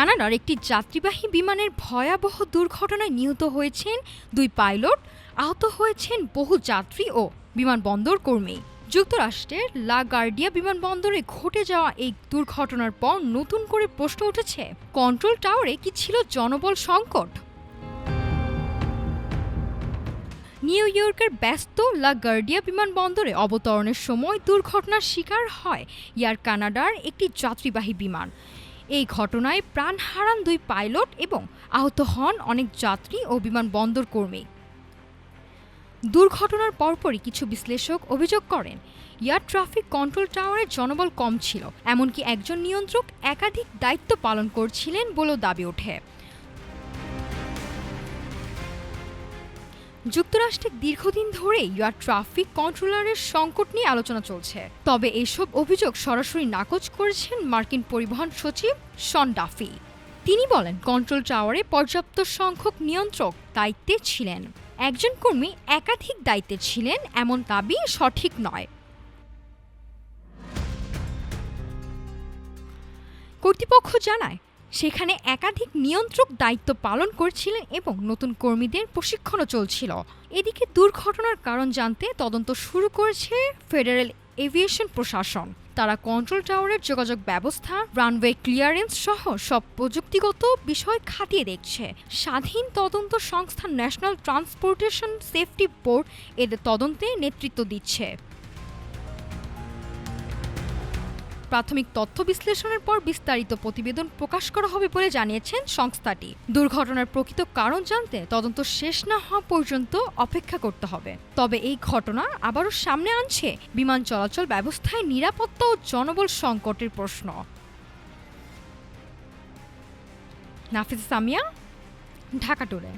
কানাডার একটি যাত্রীবাহী বিমানের ভয়াবহ দুর্ঘটনায় নিহত হয়েছেন 2 পাইলট, আহত হয়েছেন বহু যাত্রী ও বিমানবন্দর কর্মী। যুক্তরাষ্ট্রের লা গার্ডিয়া বিমানবন্দরে ঘটে যাওয়া এই দুর্ঘটনার পর নতুন করে প্রশ্ন উঠেছে, কন্ট্রোল টাওয়ারে কি ছিল জনবল সংকট? নিউ ইয়র্কের ব্যস্ত লা গার্ডিয়া বিমানবন্দরে অবতরণের সময় দুর্ঘটনার শিকার হয় এয়ার কানাডার একটি যাত্রীবাহী বিমান। এই ঘটনায় প্রাণ হারান 2 পাইলট এবং আহত হন অনেক যাত্রী ও বিমানবন্দর কর্মী। দুর্ঘটনার পরপরই কিছু বিশ্লেষক অভিযোগ করেন, এয়ার ট্রাফিক কন্ট্রোল টাওয়ারের জনবল কম ছিল, এমনকি একজন নিয়ন্ত্রক একাধিক দায়িত্ব পালন করছিলেন বলেও দাবি ওঠে। যুক্তরাষ্ট্রে দীর্ঘদিন ধরে এয়ার ট্রাফিক কন্ট্রোলারের সংকট নিয়ে আলোচনা চলছে। তবে এসব অভিযোগ সরাসরি নাকচ করেছেন মার্কিন পরিবহন সচিব শন ডাফি। তিনি বলেন, কন্ট্রোল টাওয়ারে পর্যাপ্ত সংখ্যক নিয়ন্ত্রক দায়িত্বে ছিলেন। একজন কর্মী একাধিক দায়িত্বে ছিলেন এমন দাবি সঠিক নয়। কর্তৃপক্ষ জানায়, সেখানে একাধিক নিয়ন্ত্রক দায়িত্ব পালন করছিলেন এবং নতুন কর্মীদের প্রশিক্ষণও চলছিল। এদিকে দুর্ঘটনার কারণ জানতে তদন্ত শুরু করেছে ফেডারেল এভিয়েশন প্রশাসন। তারা কন্ট্রোল টাওয়ারের যোগাযোগ ব্যবস্থা, রানওয়ে ক্লিয়ারেন্স সহ সব প্রযুক্তিগত বিষয় খতিয়ে দেখছে। স্বাধীন তদন্ত সংস্থা ন্যাশনাল ট্রান্সপোর্টেশন সেফটি বোর্ড এদের তদন্তে নেতৃত্ব দিচ্ছে। প্রাথমিক তথ্য বিশ্লেষণের পর বিস্তারিত প্রতিবেদন প্রকাশ করা হবে বলে জানিয়েছেন সংস্থাটি। দুর্ঘটনার প্রকৃত কারণ জানতে তদন্ত শেষ না হওয়া পর্যন্ত অপেক্ষা করতে হবে। তবে এই ঘটনা আবারও সামনে আনছে বিমান চলাচল ব্যবস্থায় নিরাপত্তা ও জনবল সংকটের প্রশ্ন। নাফিসা সামিয়া, ঢাকা টুডে।